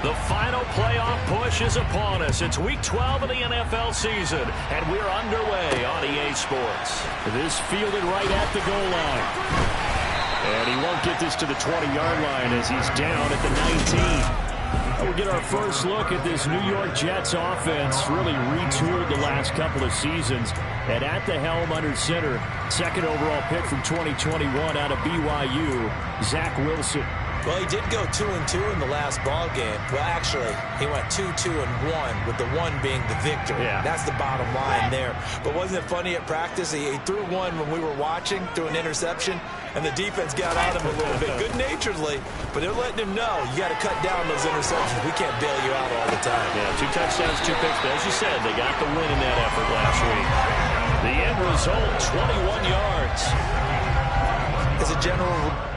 The final playoff push is upon us. It's Week 12 of the NFL season, and we're underway on EA Sports. This fielded right at the goal line. And he won't get this to the 20-yard line as he's down at the 19. We'll get our first look at this New York Jets offense, really retooled the last couple of seasons. And at the helm under center, second overall pick from 2021 out of BYU, Zach Wilson. Well, he did go 2-2 in the last ball game. Well, actually, he went 2-2-1, with the one being the victory. Yeah. That's the bottom line there. But wasn't it funny at practice? He threw one when we were watching, threw an interception, and the defense got on him a little bit, good-naturedly. But they're letting him know, you got to cut down those interceptions. We can't bail you out all the time. Yeah, 2 touchdowns, 2 picks. But as you said, they got the win in that effort last week. The end result, 21 yards. As a general...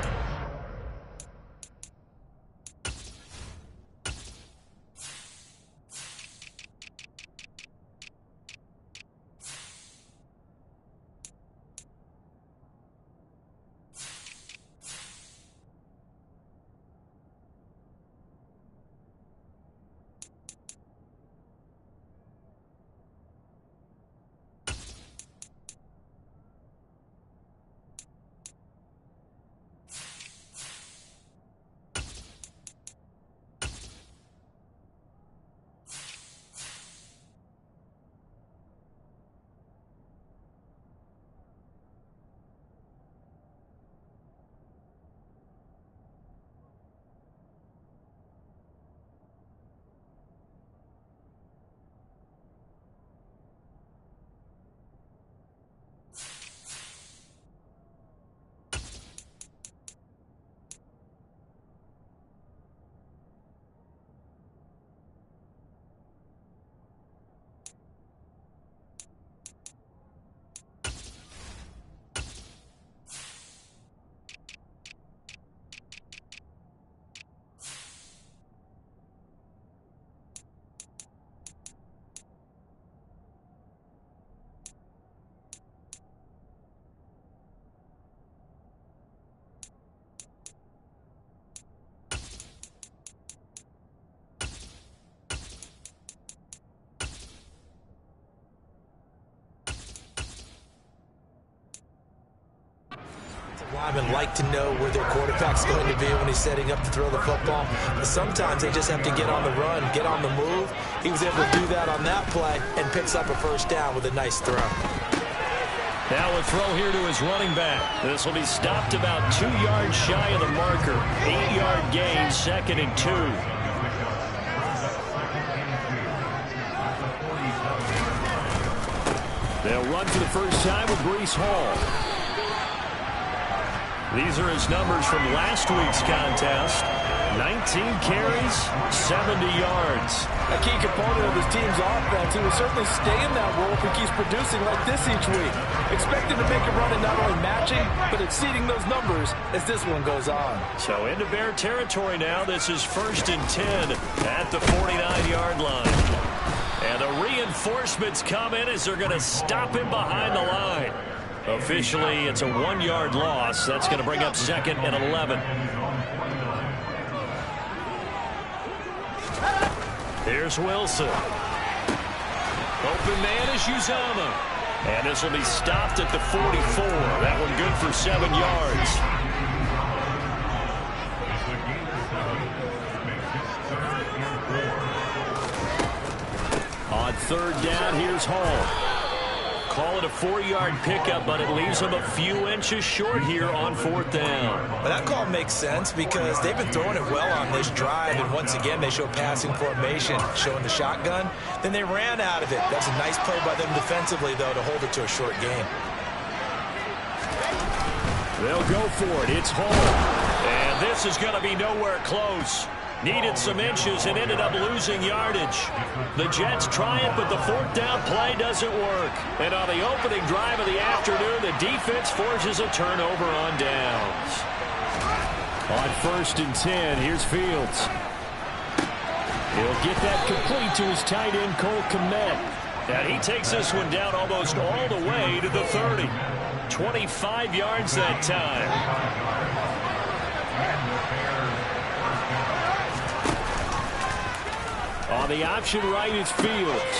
Linemen like to know where their quarterback's going to be when he's setting up to throw the football. But sometimes they just have to get on the run, get on the move. He was able to do that on that play and picks up a first down with a nice throw. Now a throw here to his running back. This will be stopped about 2 yards shy of the marker. 8-yard gain, 2nd and 2. They'll run for the first time with Breece Hall. These are his numbers from last week's contest. 19 carries, 70 yards. A key component of his team's offense. He will certainly stay in that role if he keeps producing like this each week. Expect him to make a run and not only matching, but exceeding those numbers as this one goes on. So into Bear territory now. This is 1st and 10 at the 49-yard line. And the reinforcements come in as they're going to stop him behind the line. Officially, it's a 1-yard loss. That's going to bring up 2nd and 11. Here's Wilson. Open man is Uzomah. And this will be stopped at the 44. That one good for 7 yards. On 3rd down, here's Hall. Call it a 4-yard pickup, but it leaves him a few inches short here on 4th down. Well, that call makes sense because they've been throwing it well on this drive, and once again they show passing formation, showing the shotgun. Then they ran out of it. That's a nice play by them defensively, though, to hold it to a short game. They'll go for it. It's Hall. And this is going to be nowhere close. Needed some inches and ended up losing yardage. The Jets try it, but the 4th down play doesn't work. And on the opening drive of the afternoon, the defense forces a turnover on downs. On 1st and 10, here's Fields. He'll get that complete to his tight end, Cole Kmet. And he takes this one down almost all the way to the 30. 25 yards that time. On the option right is Fields.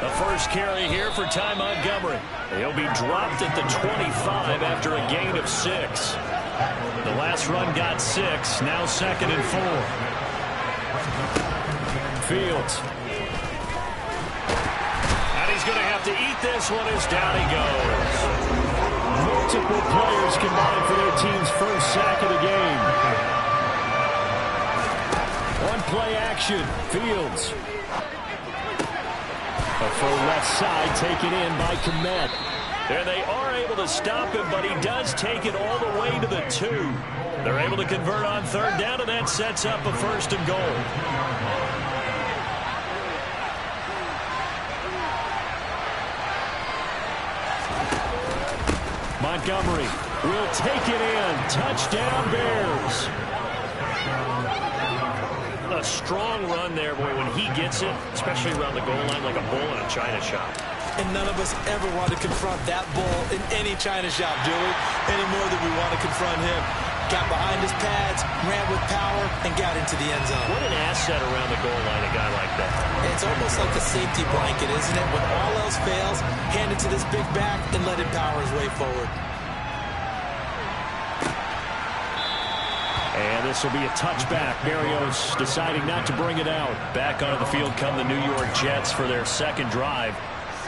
The first carry here for Ty Montgomery. He'll be dropped at the 25 after a gain of 6. The last run got 6. Now 2nd and 4. Fields. And he's going to have to eat this one as down he goes. Multiple players combined for their team's first sack of the game. One play action. Fields. A full left side taken in by Kmet. And they are able to stop him, but he does take it all the way to the 2. They're able to convert on 3rd down, and that sets up a 1st and goal. Montgomery will take it in. Touchdown, Bears. A strong run there, boy, when he gets it, especially around the goal line like a bull in a china shop. And none of us ever want to confront that bull in any china shop, do we? Any more than we want to confront him. Got behind his pads, ran with power, and got into the end zone. What an asset around the goal line, a guy like that. It's almost like a safety blanket, isn't it? When all else fails, hand it to this big back and let him power his way forward. And this will be a touchback. Berrios deciding not to bring it out. Back onto the field come the New York Jets for their 2nd drive.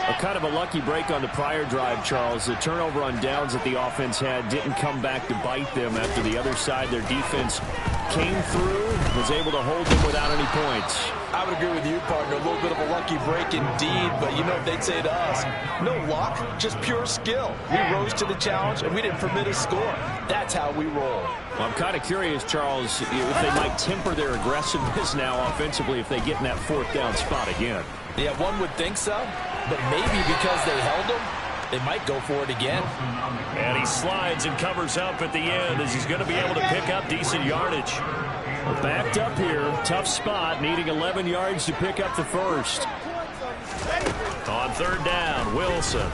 A kind of a lucky break on the prior drive, Charles. The turnover on downs that the offense had didn't come back to bite them after the other side. Their defense came through, was able to hold them without any points. I would agree with you, partner. A little bit of a lucky break indeed, but you know what they'd say to us? No luck, just pure skill. We rose to the challenge, and we didn't permit a score. That's how we roll. Well, I'm kind of curious, Charles, if they might temper their aggressiveness now offensively if they get in that 4th down spot again. Yeah, one would think so, but maybe because they held him, they might go for it again. And he slides and covers up at the end as he's going to be able to pick up decent yardage. We're backed up here, tough spot, needing 11 yards to pick up the 1st. On 3rd down, Wilson.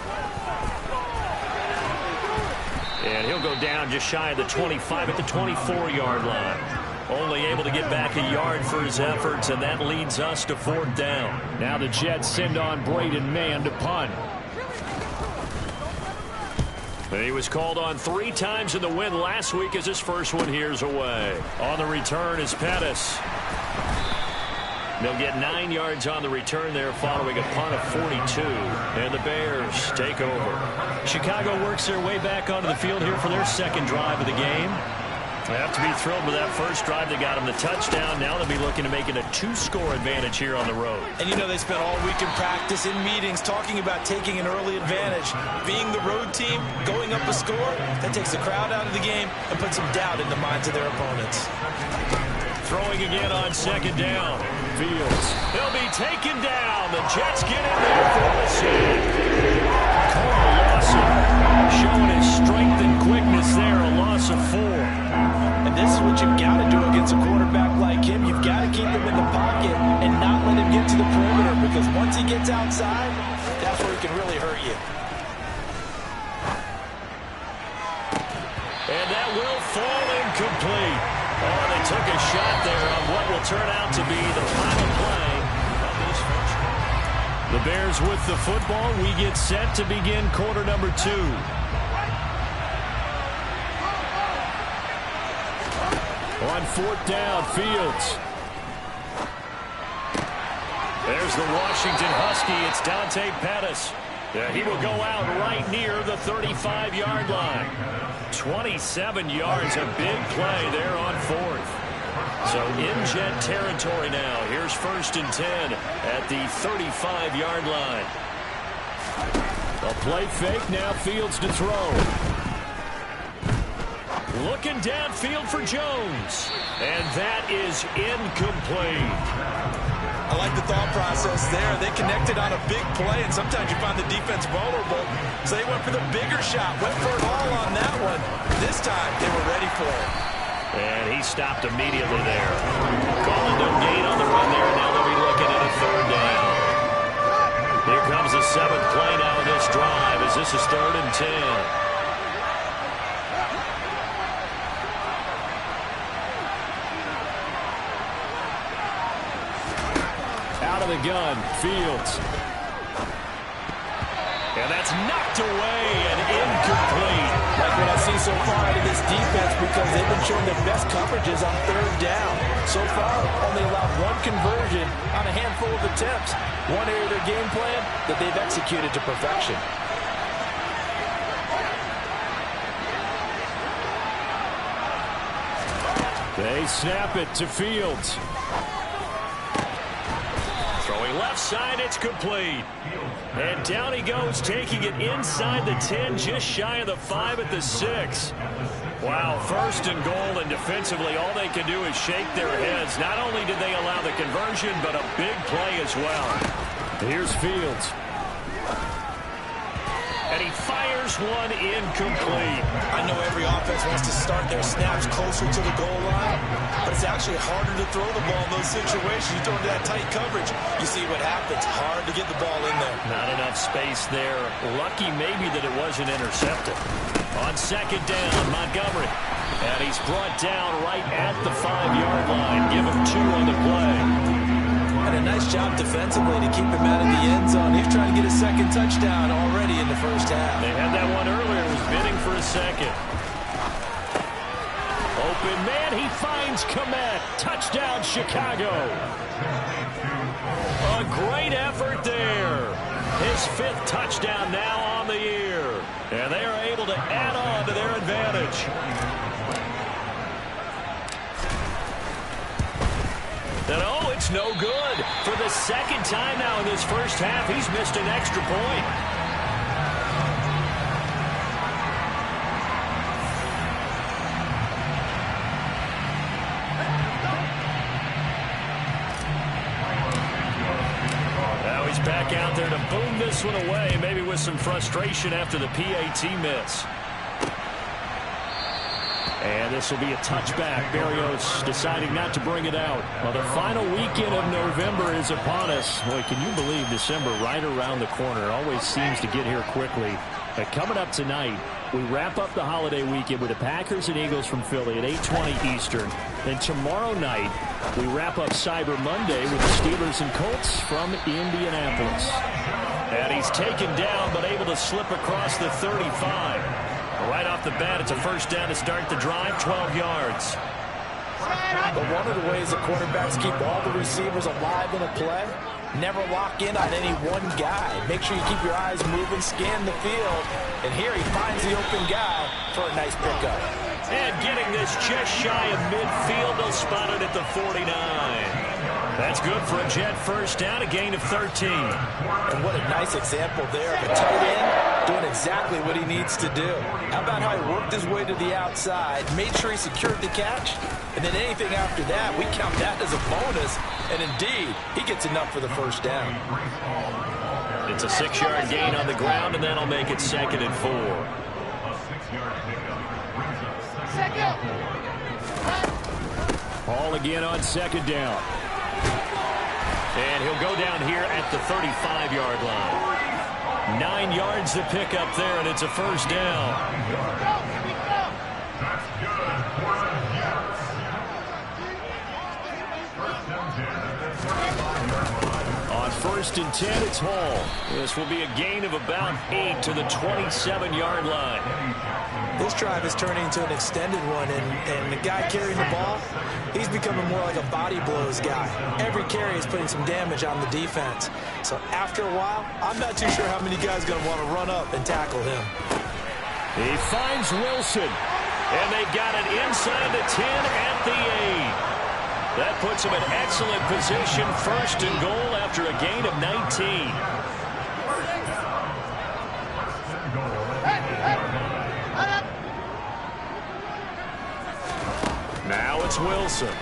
And he'll go down just shy of the 25 at the 24-yard line. Only able to get back a yard for his efforts, and that leads us to 4th down. Now the Jets send on Braden Mann to punt. And he was called on 3 times in the win last week as his first one here's away. On the return is Pettis. They'll get 9 yards on the return there following a punt of 42. And the Bears take over. Chicago works their way back onto the field here for their 2nd drive of the game. They have to be thrilled with that first drive. They got him the touchdown. Now they'll be looking to make it a 2-score advantage here on the road. And you know they spent all week in practice, in meetings, talking about taking an early advantage. Being the road team, going up a score, that takes the crowd out of the game and puts some doubt in the minds of their opponents. Throwing again on 2nd down. Fields. He'll be taken down. The Jets get in there for the sack. Carl Lawson showing his strength and quickness there. A loss of 4. And this is what you've got to do against a quarterback like him. You've got to keep him in the pocket and not let him get to the perimeter, because once he gets outside, that's where he can really hurt you. And that will fall incomplete. Oh, they took a shot there on what will turn out to be the final play of this first quarter. The Bears with the football. We get set to begin quarter number 2. On 4th down, Fields. There's the Washington Husky. It's Dante Pettis. Yeah, he will go out right near the 35-yard line. 27 yards, a big play there on 4th. So in Jet territory now. Here's 1st and 10 at the 35-yard line. A play fake, now Fields to throw. Looking downfield for Jones. And that is incomplete. I like the thought process there. They connected on a big play, and sometimes you find the defense vulnerable. So they went for the bigger shot, went for it all on that one. This time, they were ready for it. And he stopped immediately there. Calling no gain on the run there, and now they'll be looking at a 3rd down. Here comes the 7th play now of this drive as this is 3rd and 10. out of the gun. Fields. And that's knocked away and incomplete. Like what I see so far out of this defense, because they've been showing their best coverages on third down. So far, only allowed one conversion on a handful of attempts. One area of their game plan that they've executed to perfection. They snap it to Fields. Throwing left side, it's complete. And down he goes, taking it inside the 10, just shy of the 5 at the 6. Wow, first and goal, and defensively, all they can do is shake their heads. Not only did they allow the conversion, but a big play as well. Here's Fields. And he fires one incomplete. I know every offense wants to start their snaps closer to the goal line, but it's actually harder to throw the ball in those situations. You throw into that tight coverage, you see what happens. Hard to get the ball in there. Not enough space there. Lucky maybe that it wasn't intercepted. On second down, Montgomery. And he's brought down right at the 5-yard line. Give him 2 on the play. And a nice job defensively to keep him out of the end zone. He's trying to get a second touchdown already in the first half. They had that one earlier. Was bidding for a second. Open man. He finds Kmet. Touchdown, Chicago. A great effort there. His 5th touchdown now on the year. And they are able to add on to their advantage. And oh, it's no good. For the second time now in this first half, he's missed an extra point. Now he's back out there to boom this one away, maybe with some frustration after the PAT miss. And this will be a touchback. Berrios deciding not to bring it out. Well, the final weekend of November is upon us. Boy, can you believe December right around the corner? It always seems to get here quickly. But coming up tonight, we wrap up the holiday weekend with the Packers and Eagles from Philly at 8:20 Eastern. Then tomorrow night, we wrap up Cyber Monday with the Steelers and Colts from Indianapolis. And he's taken down, but able to slip across the 35. Right off the bat, it's a first down to start the drive, 12 yards. But one of the ways that quarterbacks keep all the receivers alive in a play, never lock in on any one guy. Make sure you keep your eyes moving, scan the field. And here he finds the open guy for a nice pickup. And getting this just shy of midfield, they'll spot it at the 49. That's good for a Jet first down, a gain of 13. And what a nice example there of a tight end doing exactly what he needs to do. How about how he worked his way to the outside, made sure he secured the catch, and then anything after that, we count that as a bonus. And indeed, he gets enough for the first down. It's a 6-yard gain on the ground, and that'll make it 2nd and 4. Hall again on 2nd down. And he'll go down here at the 35-yard line. 9 yards to pick up there, and it's a first down. On 1st and 10, it's Hall. This will be a gain of about 8 to the 27-yard line. This drive is turning into an extended one, and the guy carrying the ball, he's becoming more like a body blows guy. Every carry is putting some damage on the defense. So after a while, I'm not too sure how many guys are going to want to run up and tackle him. He finds Wilson, and they've got it inside the 10 at the 8. That puts him in excellent position, 1st and goal after a gain of 19. Now it's Wilson. Over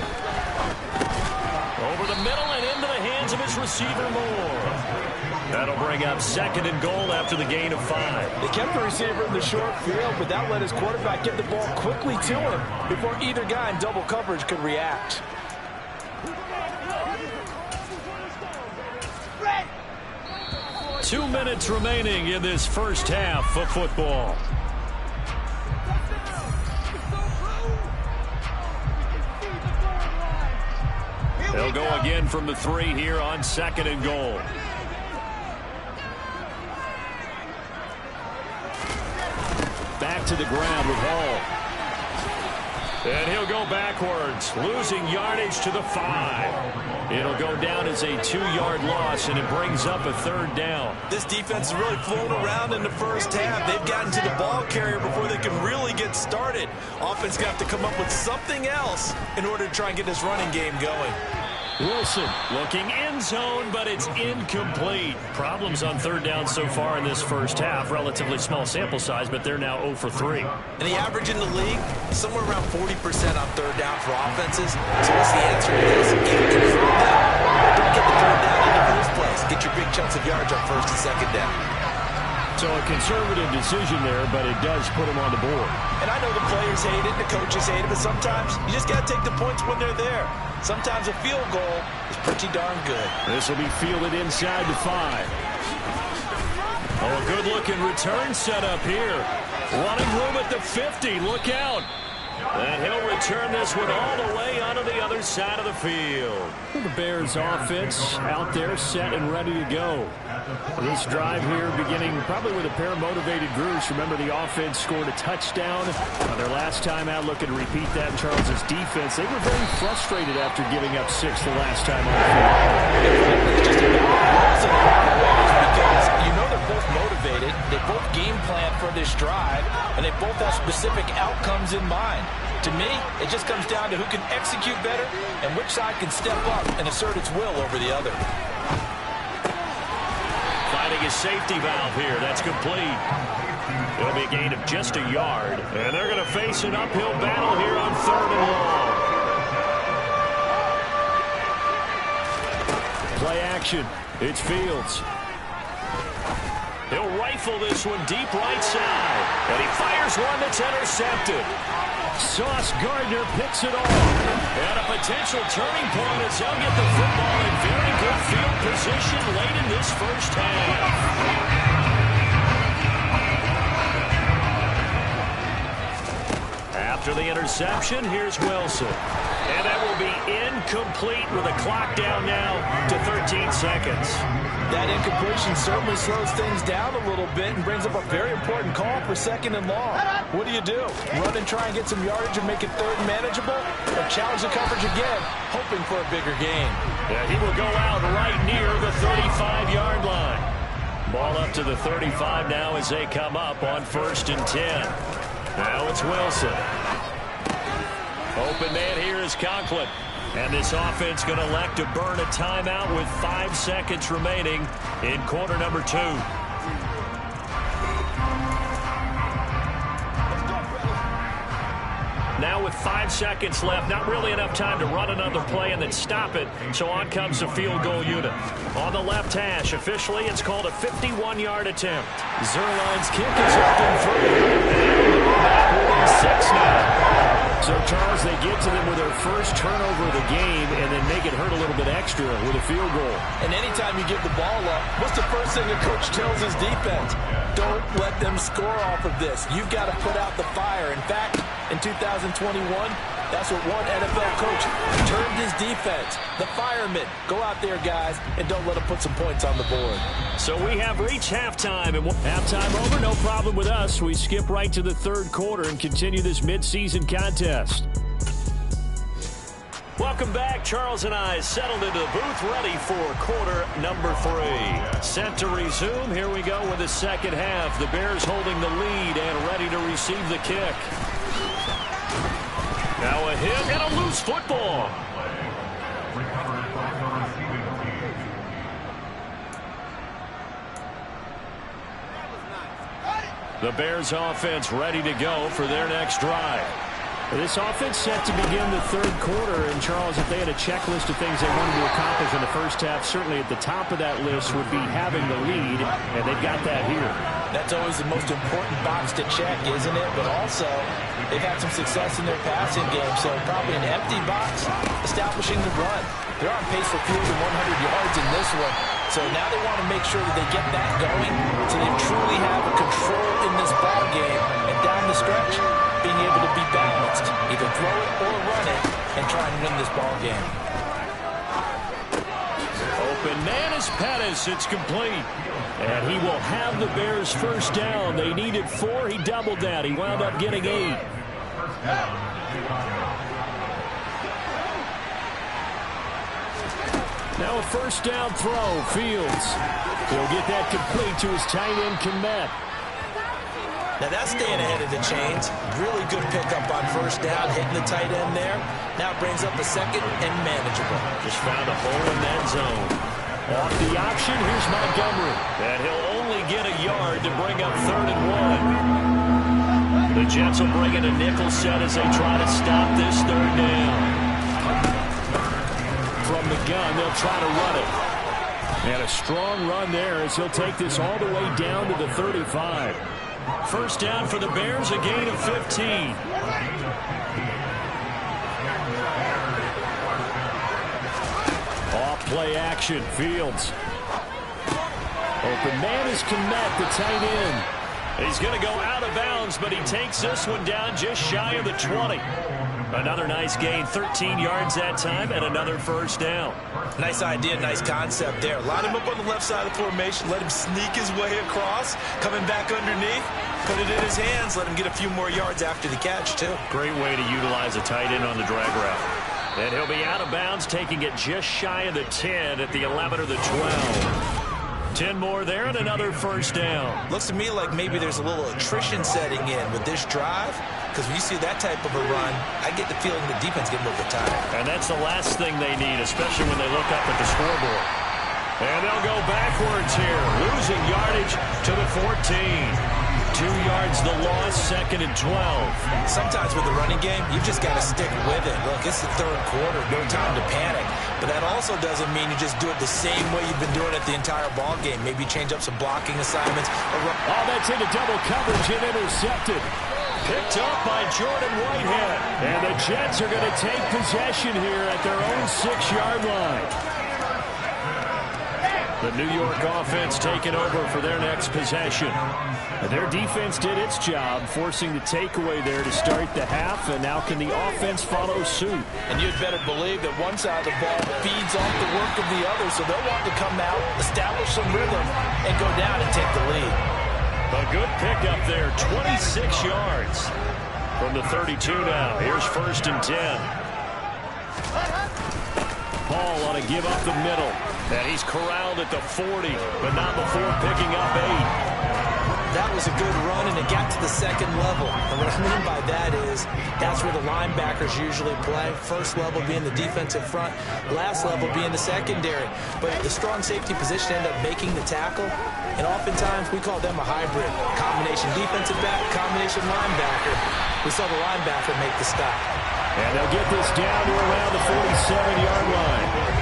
the middle and into the hands of his receiver Moore. That'll bring up 2nd and goal after the gain of 5. They kept the receiver in the short field, but that let his quarterback get the ball quickly to him before either guy in double coverage could react. Two minutes remaining in this first half of football. They'll go again from the 3 here on 2nd and goal. Back to the ground with Hall. And he'll go backwards, losing yardage to the 5. It'll go down as a 2-yard loss, and it brings up a 3rd down. This defense has really flown around in the first half. They've gotten to the ball carrier before they can really get started. Offense going to have to come up with something else in order to try and get this running game going. Wilson looking end zone, but it's incomplete. Problems on 3rd down so far in this first half. Relatively small sample size, but they're now 0 for 3. And the average in the league, somewhere around 40% on 3rd down for offenses. So what's the answer to this? Either convert them, don't get the 3rd down in the first place. Get your big chunks of yards on 1st and 2nd down. So a conservative decision there, but it does put them on the board. And I know the players hate it, the coaches hate it, but sometimes you just got to take the points when they're there. Sometimes a field goal is pretty darn good. This will be fielded inside the 5. Oh, a good-looking return set up here. Running room at the 50. Look out. And he'll return this one all the way onto the other side of the field. The Bears offense out there set and ready to go. This drive here beginning probably with a pair of motivated groups. Remember, the offense scored a touchdown on their last time out. Looking to repeat that in Charles's defense. They were very frustrated after giving up 6 the last time on the field. It's just a balance in a lot of ways because you know they're both motivated. They both game plan for this drive, and they both have specific outcomes in mind. To me, it just comes down to who can execute better and which side can step up and assert its will over the other. Finding a safety valve here. That's complete. It'll be a gain of just a yard. And they're going to face an uphill battle here on 3rd and long. Play action. It's Fields. He'll rifle this one deep right side. And he fires one that's intercepted. Sauce Gardner picks it off. And a potential turning point as he'll get the football in very good field position late in this first half. After the interception, here's Wilson. And that will be incomplete with a clock down now to 13 seconds. That incompletion certainly slows things down a little bit and brings up a very important call for 2nd and long. What do? Run and try and get some yardage and make it 3rd and manageable? Or challenge the coverage again, hoping for a bigger gain? Yeah, he will go out right near the 35-yard line. Ball up to the 35 now as they come up on 1st and 10. Now it's Wilson. Open man here is Conklin. And this offense going to elect to burn a timeout with 5 seconds remaining in quarter number 2. Now with 5 seconds left, not really enough time to run another play and then stop it. So on comes the field goal unit. On the left hash, officially it's called a 51-yard attempt. Zerline's kick is up and free. 6 now. So, Charles, they get to them with their first turnover of the game and then make it hurt a little bit extra with a field goal. And anytime you give the ball up, what's the first thing a coach tells his defense? Don't let them score off of this. You've got to put out the fire. In fact, in 2021, that's what one NFL coach termed his defense. The firemen. Go out there, guys, and don't let them put some points on the board. So we have reached halftime, and halftime over, no problem with us. We skip right to the 3rd quarter and continue this midseason contest. Welcome back. Charles and I settled into the booth, ready for quarter number 3. Set to resume. Here we go with the second half. The Bears holding the lead and ready to receive the kick. Now a hit and a loose football. The Bears offense ready to go for their next drive. This offense set to begin the 3rd quarter. And, Charles, if they had a checklist of things they wanted to accomplish in the first half, certainly at the top of that list would be having the lead, and they've got that here. That's always the most important box to check, isn't it? But also, they've had some success in their passing game, so probably an empty box, establishing the run. They're on pace for fewer than 100 yards in this one. So now they want to make sure that they get that going so they truly have a control in this ball game. And down the stretch, being able to be balanced, either throw it or run it, and try and win this ball game. and Manus Pettis, it's complete. And he will have the Bears first down. They needed 4. He doubled that. He wound up getting 8. Now a first down throw. Fields. He'll get that complete to his tight end, Kmet. Now that's staying ahead of the chains. Really good pickup on first down, hitting the tight end there. Now brings up a second and manageable. Just found a hole in that zone. Off the option, here's Montgomery. And he'll only get a yard to bring up 3rd and 1. The Jets will bring in a nickel set as they try to stop this 3rd down. From the gun, they'll try to run it. And a strong run there as he'll take this all the way down to the 35. First down for the Bears, a gain of 15. Off play action, Fields. Open man is Kmet, the tight end. He's going to go out of bounds, but he takes this one down just shy of the 20. Another nice gain, 13 yards that time, and another first down. Nice idea, nice concept there. Line him up on the left side of the formation, let him sneak his way across, coming back underneath, put it in his hands, let him get a few more yards after the catch, too. Great way to utilize a tight end on the drag route. And he'll be out of bounds, taking it just shy of the 10 at the 11 or the 12. 10 more there and another first down. Looks to me like maybe there's a little attrition setting in with this drive, because when you see that type of a run, I get the feeling the defense getting a little bit tired. And that's the last thing they need, especially when they look up at the scoreboard. And they'll go backwards here, losing yardage to the 14. 2 yards the loss, 2nd and 12. Sometimes with the running game, you've just got to stick with it. Look, it's the 3rd quarter, no time to panic. But that also doesn't mean you just do it the same way you've been doing it the entire ball game. Maybe change up some blocking assignments. Oh, that's into double coverage and intercepted. Picked up by Jordan Whitehead. And the Jets are going to take possession here at their own 6-yard line. The New York offense taking over for their next possession. Their defense did its job, forcing the takeaway there to start the half, and now can the offense follow suit? And you'd better believe that one side of the ball feeds off the work of the other, so they'll want to come out, establish some rhythm, and go down and take the lead. A good pickup there, 26 yards from the 32 now. Here's 1st and 10. Paul on a give up the middle. And he's corralled at the 40, but not before picking up 8. That was a good run, and it got to the 2nd level. And what I mean by that is that's where the linebackers usually play. First level being the defensive front, last level being the secondary. But the strong safety position ended up making the tackle, and oftentimes we call them a hybrid. Combination defensive back, combination linebacker. We saw the linebacker make the stop. And they'll get this down to around the 47-yard line.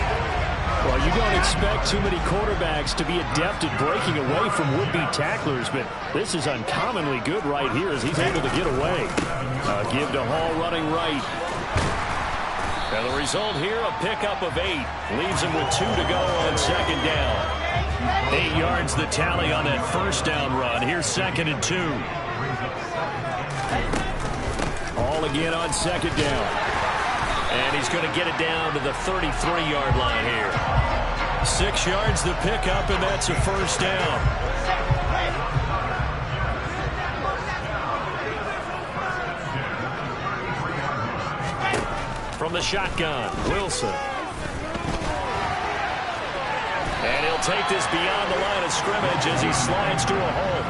Well, you don't expect too many quarterbacks to be adept at breaking away from would-be tacklers, but this is uncommonly good right here as he's able to get away. Give to Hall running right. And the result here, a pickup of 8. Leaves him with 2 to go on 2nd down. 8 yards the tally on that first down run. Here's 2nd and 2. All again on 2nd down. And he's going to get it down to the 33-yard line here. 6 yards the pickup, and that's a first down. From the shotgun, Wilson. And he'll take this beyond the line of scrimmage as he slides to a hole.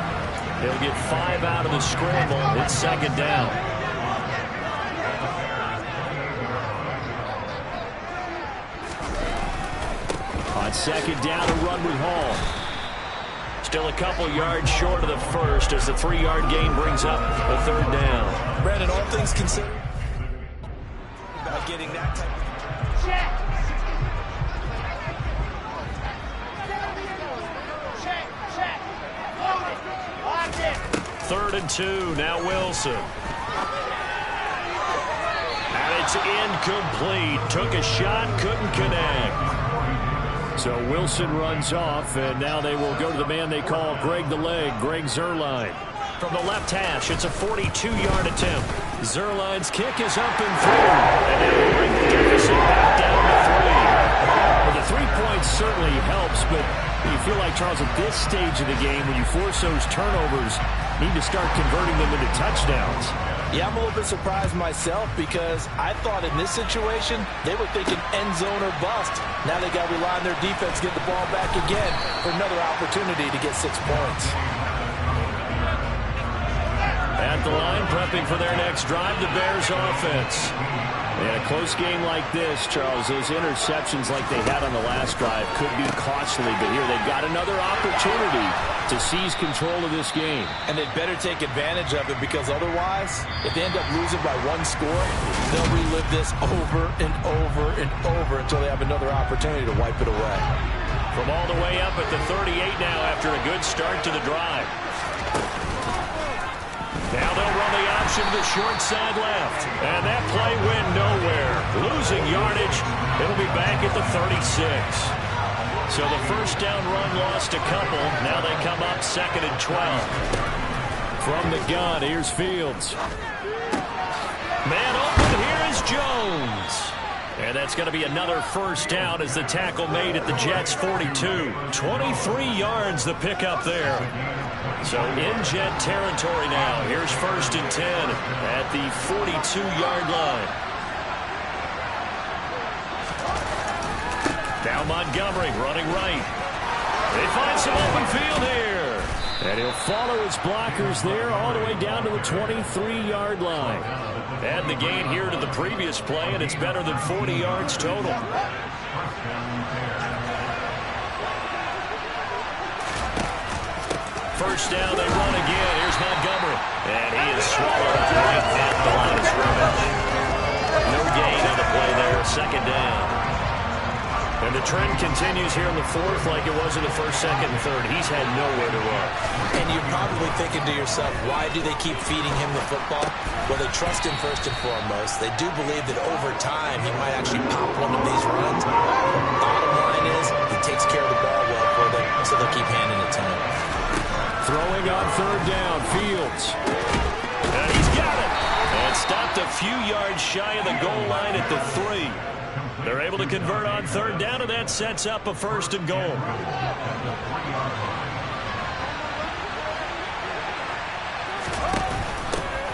He'll get 5 out of the scramble. It's 2nd down. On 2nd down, a run with Hall. Still a couple yards short of the first as the 3-yard gain brings up a 3rd down. Brandon, all things considered, about getting that type of... Check. 3rd and 2, now Wilson. And it's incomplete. Took a shot, couldn't connect. So Wilson runs off, and now they will go to the man they call Greg the Leg, Greg Zuerlein. From the left hash, it's a 42-yard attempt. Zuerlein's kick is up and through, and they will bring the deficit back down to 3. Well, the 3 points certainly You feel like, Charles, at this stage of the game, when you force those turnovers, need to start converting them into touchdowns. Yeah, I'm a little bit surprised myself because I thought in this situation they were thinking end zone or bust. Now they got to rely on their defense to get the ball back again for another opportunity to get 6 points. At the line, prepping for their next drive, the Bears offense. In a close game like this, Charles, those interceptions like they had on the last drive could be costly, but here they've got another opportunity to seize control of this game. And they'd better take advantage of it because otherwise, if they end up losing by 1 score, they'll relive this over and over and over until they have another opportunity to wipe it away. From all the way up at the 38 now after a good start to the drive. Now they'll run the option to the short side left. And that play went nowhere. Losing yardage. It'll be back at the 36. So the first down run lost a couple. Now they come up 2nd and 12. From the gun, here's Fields. Man open, here is Jones. And that's going to be another first down as the tackle made at the Jets' 42. 23 yards the pickup there. So in Jet territory now. Here's 1st and 10 at the 42-yard line. Now Montgomery running right. They find some open field here. And he'll follow his blockers there all the way down to the 23-yard line. Add the gain here to the previous play, and it's better than 40 yards total. First down, they run again. Here's Montgomery. And he is swallowed up right at the line of scrimmage. No gain on the play there. 2nd down. And the trend continues here in the 4th like it was in the 1st, 2nd, and 3rd. He's had nowhere to run. And you're probably thinking to yourself, why do they keep feeding him the football? Well, they trust him first and foremost. They do believe that over time he might actually pop one of these runs. Bottom line is he takes care of the ball well for them, so they'll keep handing it to him. Throwing on 3rd down, Fields. And he's got it. And stopped a few yards shy of the goal line at the 3. They're able to convert on 3rd down, and that sets up a 1st and goal.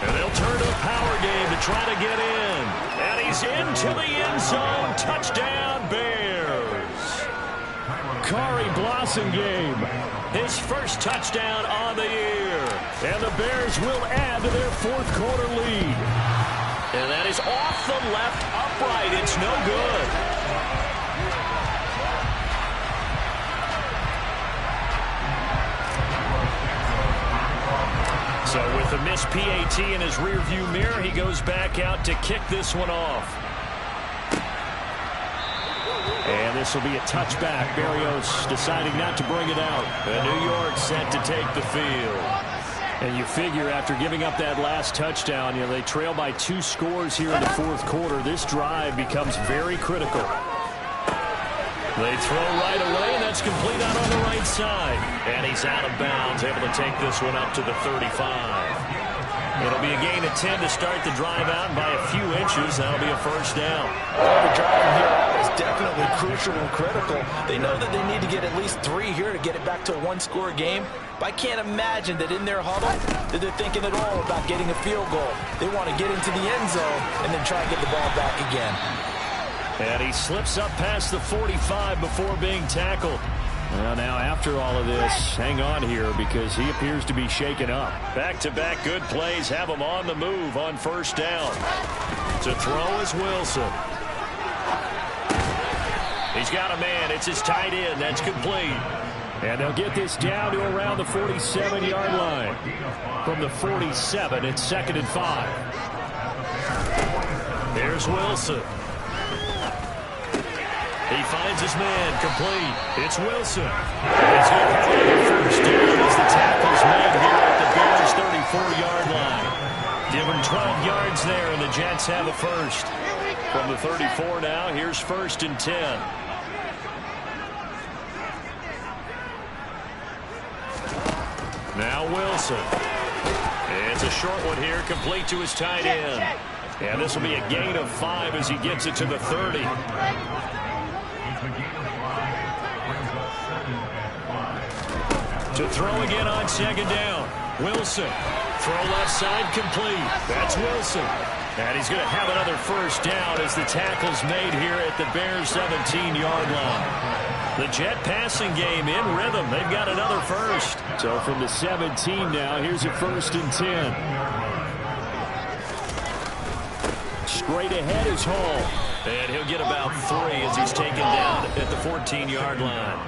And they'll turn to a power game to try to get in. And he's into the end zone. Touchdown, Bears. Kari Blasingame, his first touchdown on the year. And the Bears will add to their 4th quarter lead. And that is off the left upright. It's no good. So with a missed PAT in his rearview mirror, he goes back out to kick this one off. And this will be a touchback. Berrios deciding not to bring it out. And New York set to take the field. And you figure after giving up that last touchdown, they trail by 2 scores here in the 4th quarter. This drive becomes very critical. They throw right away, and that's complete out on the right side. And he's out of bounds, able to take this one up to the 35. It'll be a gain of 10 to start the drive out, and by a few inches, that'll be a first down. The drive from here out is definitely crucial and critical. They know that they need to get at least 3 here to get it back to a 1-score game. But I can't imagine that in their huddle that they're thinking at all about getting a field goal. They want to get into the end zone and then try and get the ball back again. And he slips up past the 45 before being tackled. Well, now after all of this, hang on here because he appears to be shaken up. Back-to-back good plays have him on the move on 1st down. To throw is Wilson. He's got a man. It's his tight end. That's complete. And they'll get this down to around the 47-yard line. From the 47, it's 2nd and 5. Here's Wilson. He finds his man, complete. It's Wilson. He's going to have a first down as the tackle's made here at the Bears' 34-yard line. Give him 12 yards there, and the Jets have a first. From the 34 now, here's 1st and 10. Now Wilson. It's a short one here, complete to his tight end. And this will be a gain of 5 as he gets it to the 30. To throw again on second down. Wilson. Throw left side complete. That's Wilson. And he's going to have another first down as the tackle's made here at the Bears' 17-yard line. The Jet passing game in rhythm. They've got another first. So from the 17 now, here's a 1st and 10. Straight ahead is Hall. And he'll get about 3 as he's taken down at the 14-yard line.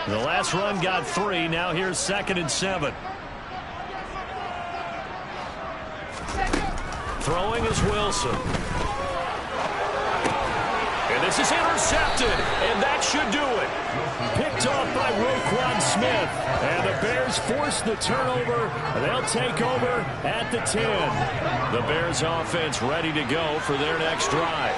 The last run got 3. Now here's 2nd and 7. Throwing is Wilson. And this is intercepted. And that should do it. Picked off by Roquan Smith. And the Bears force the turnover. They'll take over at the 10. The Bears offense ready to go for their next drive.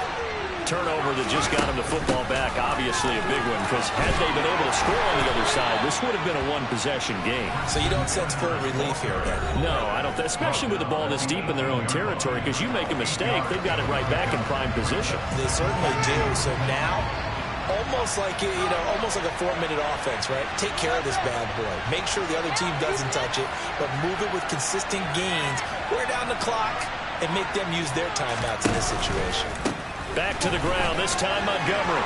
Turnover that just got him the football back, obviously a big one, because had they been able to score on the other side, this would have been a one-possession game. So you don't sense full relief here, then? No, I don't, especially with the ball this deep in their own territory, because you make a mistake, they've got it right back in prime position. They certainly do. So now, almost like almost like a 4-minute offense, right? Take care of this bad boy. Make sure the other team doesn't touch it, but move it with consistent gains. Wear down the clock and make them use their timeouts in this situation. Back to the ground, this time Montgomery.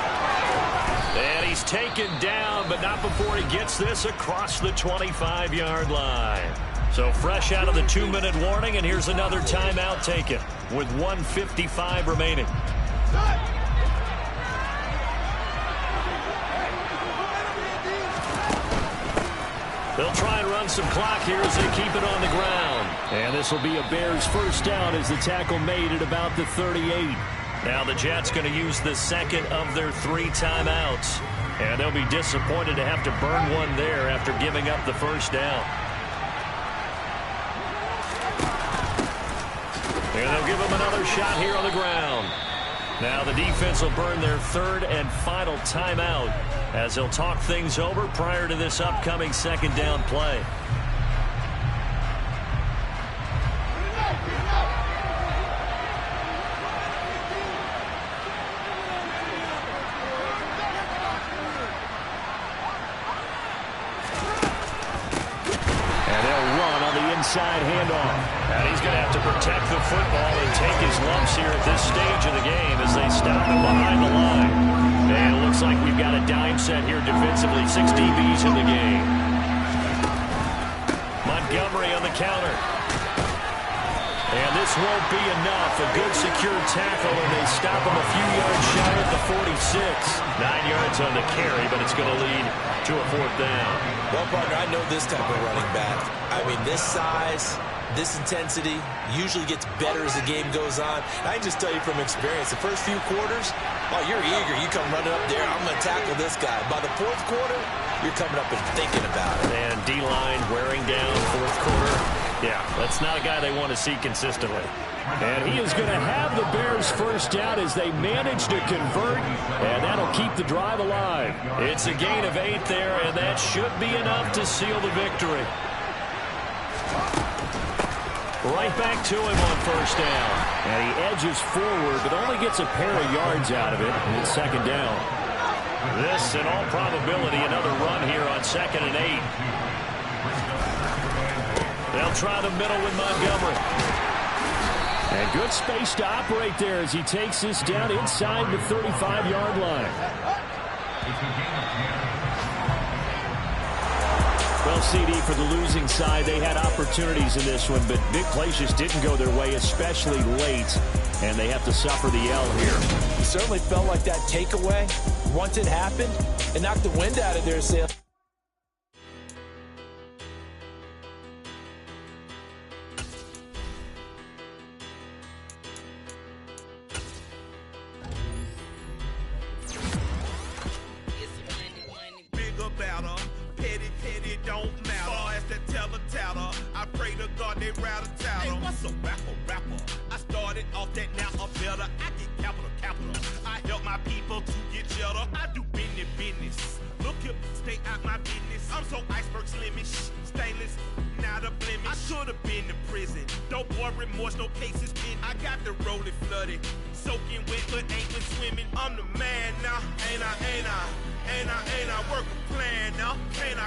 And he's taken down, but not before he gets this across the 25-yard line. So fresh out of the 2-minute warning, and here's another timeout taken with 1:55 remaining. They'll try and run some clock here as they keep it on the ground. And this will be a Bears first down as the tackle made at about the 38. Now the Jets going to use the second of their 3 timeouts. And they'll be disappointed to have to burn one there after giving up the first down. And they'll give them another shot here on the ground. Now the defense will burn their 3rd and final timeout as they'll talk things over prior to this upcoming 2nd down play. Inside handoff. And he's going to have to protect the football and take his lumps here at this stage of the game as they stop him behind the line. And it looks like we've got a dime set here defensively. 6 DBs in the game. Montgomery on the counter. And this won't be enough. A good secure tackle, and they stop him a few yards shy at the 46. 9 yards on the carry, but it's going to lead to a 4th down. Well, partner, I know this type of running back. I mean, this size, this intensity usually gets better as the game goes on. I can just tell you from experience, the first few quarters, oh, you're eager. You come running up there, I'm going to tackle this guy. By the 4th quarter, you're coming up and thinking about it. And D-line wearing down 4th quarter. Yeah, that's not a guy they want to see consistently. And he is going to have the Bears first down as they manage to convert, and that'll keep the drive alive. It's a gain of 8 there, and that should be enough to seal the victory. Right back to him on first down. And he edges forward, but only gets a pair of yards out of it, and it's 2nd down. This, in all probability, another run here on 2nd and 8. They'll try the middle with Montgomery. And good space to operate there as he takes this down inside the 35-yard line. Well, CD, for the losing side, they had opportunities in this one, but big plays just didn't go their way, especially late, and they have to suffer the L here. It certainly felt like that takeaway, once it happened, it knocked the wind out of their sails. I help my people to get cheddar. I do business I'm so iceberg slimmish, stainless, not a blemish. I should have been in prison. No more remorse, no cases pinned. I got the rolling flooded, soaking wet, but ain't been swimming. I'm the man now, ain't I? Work a plan now, can't I?